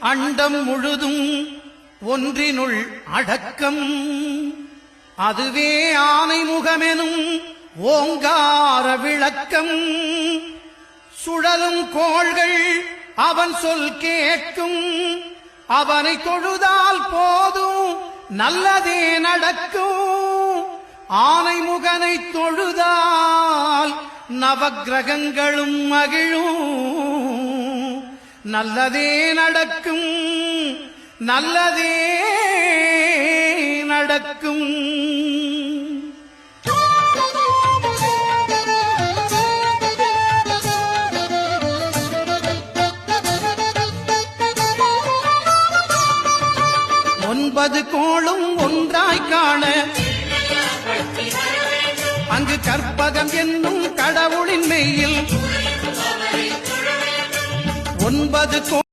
அண்டம் முழுதும் ஒன்றினுள் அடக்கம். அதுவே ஆனை முகமெனும் ஓங்கார விளக்கம். சுழலும் கோள்கள் அவன் சொல் கேட்கும். அவனை தொழுதால் போதும் நல்லதே நடக்கும். ஆனை முகனை தொழுதால் நவக்கிரகங்களும் மகிழும். நல்லதே நடக்கும், நல்லதே நடக்கும். ஒன்பது கோளும் ஒன்றாய் காண அங்கு கற்பகம் என்னும் கடவுளின் மெய்யில் 9